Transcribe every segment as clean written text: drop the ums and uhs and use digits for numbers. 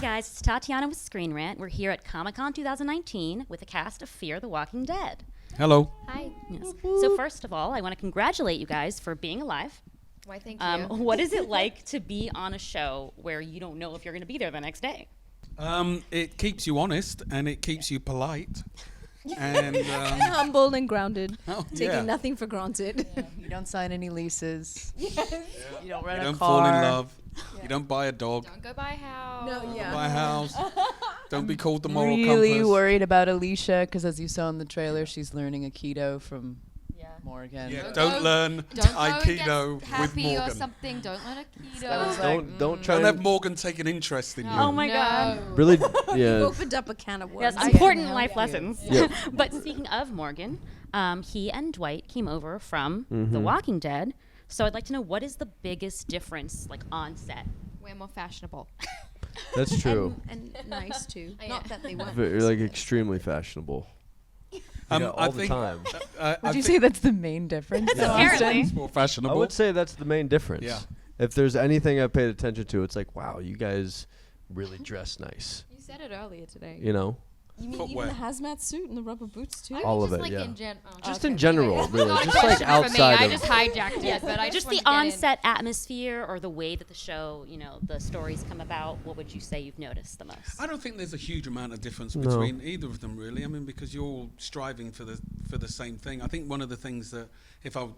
guys, it's Tatiana with Screen Rant. We're here at Comic-Con 2019 with a cast of Fear the Walking Dead. Hello. Hi. Yes. So first of all, I want to congratulate you guys for being alive. Why, thank you. What is it like to be on a show where you don't know if you're going to be there the next day? It keeps you honest and it keeps you polite. And humble and grounded, taking yeah. nothing for granted. Yeah. You don't sign any leases. You don't rent You a don't car. fall in love. You don't buy a dog. Don't go buy a house. No, yeah. Don't buy a house. Don't be called the moral Really compass. worried about Alicia because, as you saw in the trailer, she's learning Aikido from Morgan. Yeah, Don't don't learn Don't Aikido go with get happy or Morgan. something. Don't learn Aikido. That was like, Don't try Don't to have Morgan take an interest in you. Oh my God. really. You Yeah. opened up a can of worms. Yes, important life lessons. Yeah. But speaking of Morgan, he and Dwight came over from Mm-hmm. The Walking Dead. So I'd like to know, what is the biggest difference, like, on set? We're more fashionable. That's true. And nice too. Yeah. Not that they weren't. You're like extremely fashionable. I all the think, time. would you say that's the main difference? Yeah. Apparently. it's more fashionable? I would say that's the main difference. Yeah. If there's anything I paid attention to, it's like, wow, you guys really dress nice. You said it earlier today. You know, You mean Footwear. even the hazmat suit and the rubber boots too? all of just it. like Yeah. in Just okay. in general, really. Not Just a like question for me. outside I of. just hijacked it, but I Just want the to get in. on-set atmosphere or the way that the show, the stories come about, what would you say you've noticed the most? I don't think there's a huge amount of difference No. between either of them, really. I mean, because you're all striving for the same thing. I think one of the things that, if I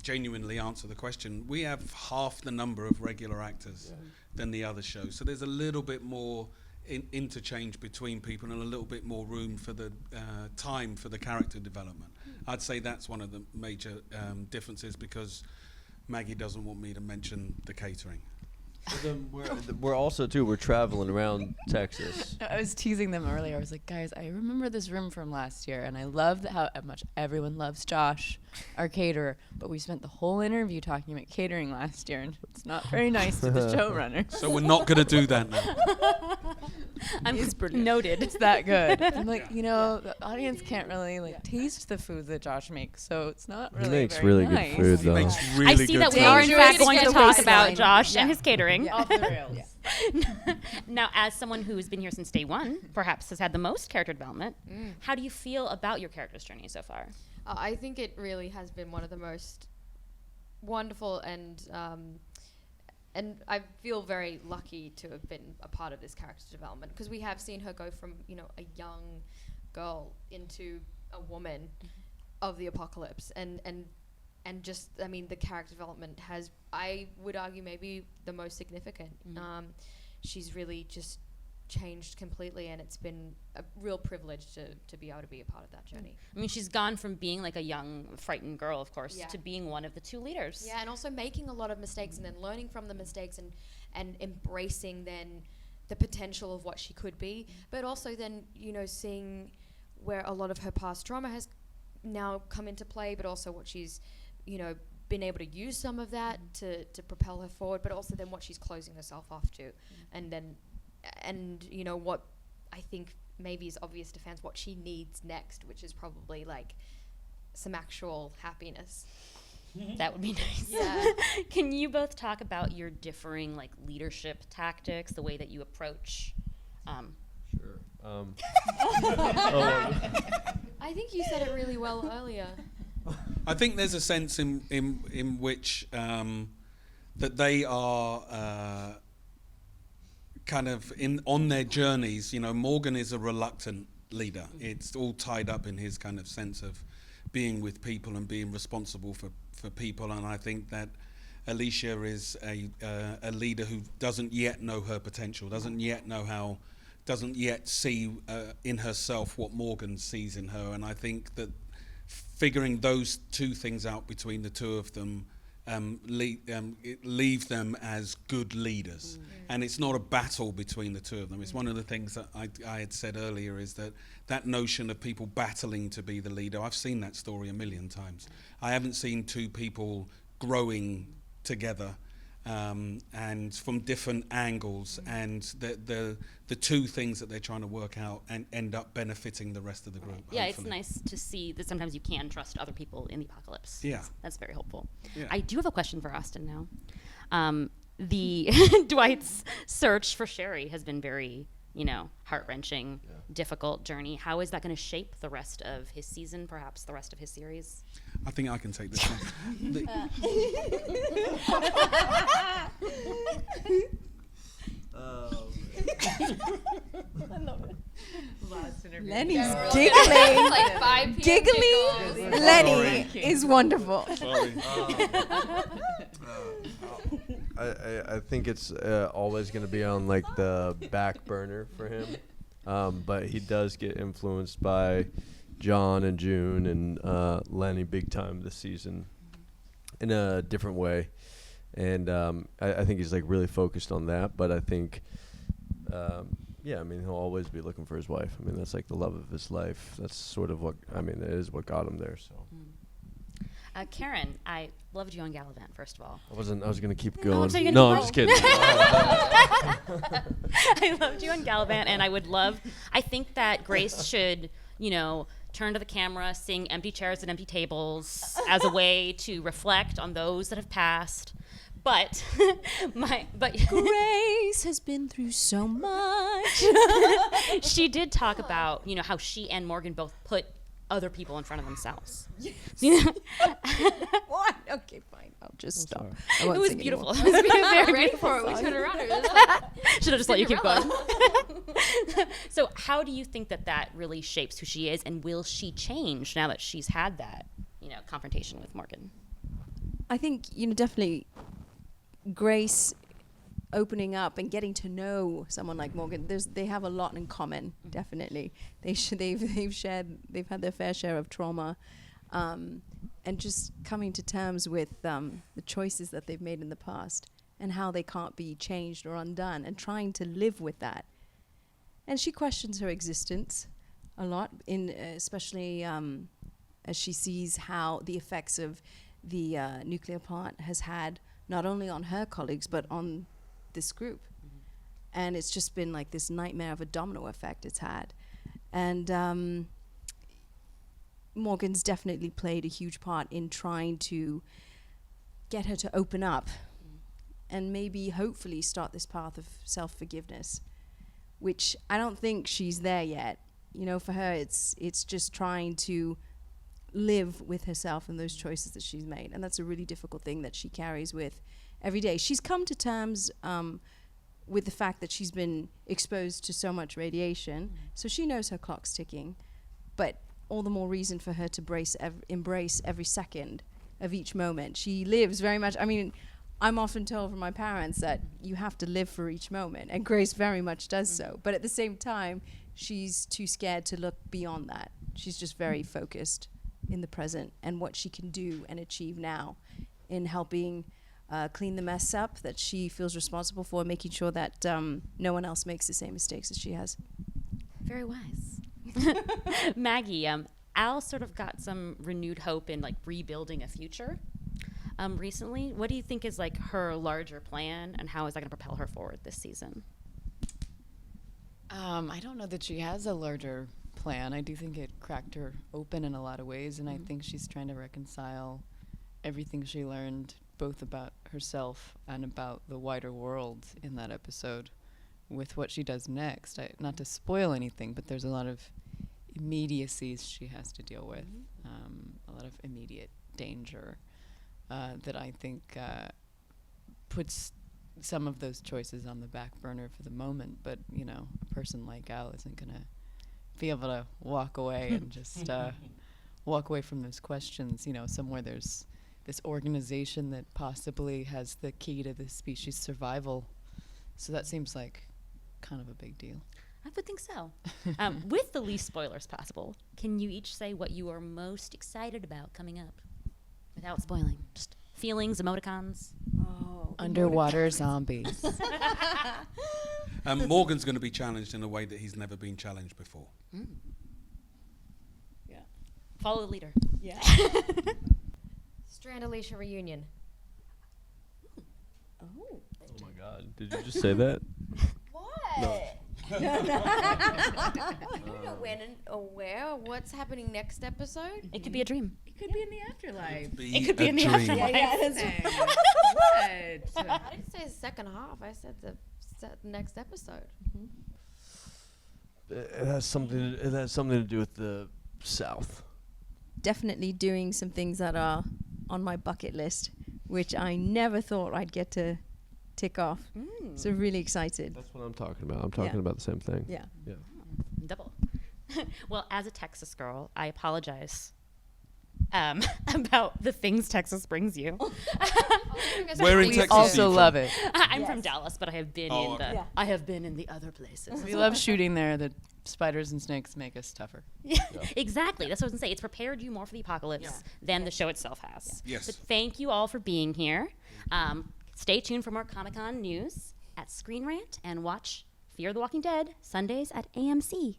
genuinely answer the question, we have half the number of regular actors than the other shows. So there's a little bit more interchange between people and a little bit more room for the time for the character development. I'd say that's one of the major differences, because Maggie doesn't want me to mention the catering. But then we're also too. We're traveling around Texas. I was teasing them earlier. I was like, guys, I remember this room from last year, and I love how much everyone loves Josh, our caterer. But we spent the whole interview talking about catering last year, and it's not very nice to the showrunner. So we're not going to do that now. I'm It's brilliant. noted. It's that good. I'm like, the audience can't really taste the food that Josh makes, so it's not He really makes very really nice. good food, He though. makes really I see good that we food. are in Dangerous fact going to to talk the about baseline. Josh Yeah. and his catering. Off the rails. Now, as someone who's been here since day one, perhaps has had the most character development, how do you feel about your character's journey so far? I think it really has been one of the most wonderful and I feel very lucky to have been a part of this character development, because we have seen her go from a young girl into a woman of the apocalypse, and just, I mean, the character development has, I would argue, maybe the most significant. She's really just changed completely, and it's been a real privilege to be able to be a part of that journey. I mean, she's gone from being like a young, frightened girl, of course, Yeah. to being one of the two leaders. Yeah, and also making a lot of mistakes and then learning from the mistakes and embracing then the potential of what she could be, but also then, seeing where a lot of her past trauma has now come into play, but also what she's, been able to use some of that to propel her forward, but also then what she's closing herself off to. And what I think maybe is obvious to fans, what she needs next, which is probably like some actual happiness. That would be nice. Yeah. Can you both talk about your differing leadership tactics, the way that you approach? Sure. I think you said it really well earlier. I think there's a sense in which that they are kind of on their journeys. Morgan is a reluctant leader. It's all tied up in his kind of sense of being with people and being responsible for people. And I think that Alicia is a leader who doesn't yet know her potential, doesn't yet see in herself what Morgan sees in her. And I think that figuring those two things out between the two of them leave them as good leaders. And it's not a battle between the two of them. It's one of the things that I had said earlier, is that notion of people battling to be the leader. I've seen that story a million times. I haven't seen two people growing together and from different angles, and the two things that they're trying to work out and end up benefiting the rest of the group. Yeah, hopefully. it's nice to see that sometimes you can trust other people in the apocalypse. Yeah. That's very helpful. Yeah. I do have a question for Austin now. The Dwight's search for Sherry has been very heart-wrenching, difficult journey. How is that going to shape the rest of his season, perhaps the rest of his series? I think I can take this one. Lenny's It's giggling. like 5 p.m. Giggly giggles. Lenny is wonderful. Sorry. I think it's always going to be on like the back burner for him, but he does get influenced by John and June and Lenny big time this season in a different way, and I think he's like really focused on that. But I think, I mean, he'll always be looking for his wife. I mean, that's like the love of his life. That's sort of what it is what got him there. So. Karen, I loved you on Gallivant, first of all. I was gonna keep Oh, going. so you're No, gonna I'm just kidding. I loved you on Gallivant, and I think that Grace should, turn to the camera, sing Empty Chairs and Empty Tables as a way to reflect on those that have passed. But Grace has been through so much. she did talk about, how she and Morgan both put other people in front of themselves. What? Okay, fine. I'll just stop. I It won't was sing beautiful. anymore. It was very Ready beautiful. for it. We song. turned around. It was like, Should have just let you keep going. Cinderella. So how do you think that really shapes who she is, and will she change now that she's had that, confrontation with Morgan? I think, definitely Grace opening up and getting to know someone like Morgan, they have a lot in common. Definitely, they've had their fair share of trauma, and just coming to terms with the choices that they've made in the past and how they can't be changed or undone, and trying to live with that. And she questions her existence a lot, especially as she sees how the effects of the nuclear plant has had not only on her colleagues but on this group. And it's just been like this nightmare of a domino effect it's had. And Morgan's definitely played a huge part in trying to get her to open up and maybe hopefully start this path of self-forgiveness, which I don't think she's there yet. For her it's just trying to live with herself and those choices that she's made, and that's a really difficult thing that she carries with every day. She's come to terms with the fact that she's been exposed to so much radiation, so she knows her clock's ticking, but all the more reason for her to embrace every second of each moment. She lives very much, I'm often told from my parents that you have to live for each moment, and Grace very much does so, but at the same time she's too scared to look beyond that. She's just very focused in the present and what she can do and achieve now in helping clean the mess up that she feels responsible for, making sure that no one else makes the same mistakes as she has. Very wise. Maggie, Al sort of got some renewed hope in rebuilding a future recently. What do you think is her larger plan, and how is that going to propel her forward this season? I don't know that she has a larger plan. I do think it cracked her open in a lot of ways, and I think she's trying to reconcile everything she learned both about herself and about the wider world in that episode with what she does next. Not to spoil anything, but there's a lot of immediacies she has to deal with, a lot of immediate danger that I think puts some of those choices on the back burner for the moment. But, a person like Al isn't going to be able to walk away and just walk away from those questions. Somewhere there's this organization that possibly has the key to the species' survival. So that seems like kind of a big deal. I would think so. With the least spoilers possible, can you each say what you are most excited about coming up? Without spoiling. Just feelings, emoticons. Oh, Underwater zombies. Morgan's going to be challenged in a way that he's never been challenged before. Yeah. Follow the leader. yeah. Strand Alicia reunion. Oh. Oh my God! Did you just say that? What? No. I don't know when or where. What's happening next episode? It could be a dream. It could be in the afterlife. It could be in the afterlife. I didn't say the second half. I said the next episode. it has something to do with the South. Definitely doing some things that are on my bucket list, which I never thought I'd get to tick off. So really excited. That's what I'm talking about. I'm talking about the same thing. Yeah. Yeah. Double. Well, as a Texas girl, I apologize about the things Texas brings you. Where in We Texas are you also from? love it. I'm from Dallas, but I have been Oh, in the okay. Yeah. I have been in the other places. We love shooting there. The spiders and snakes make us tougher. Exactly. That's what I was gonna say. It's prepared you more for the apocalypse than the show itself has. Yes. But thank you all for being here. Stay tuned for more Comic-Con news at Screen Rant and watch Fear the Walking Dead Sundays at AMC.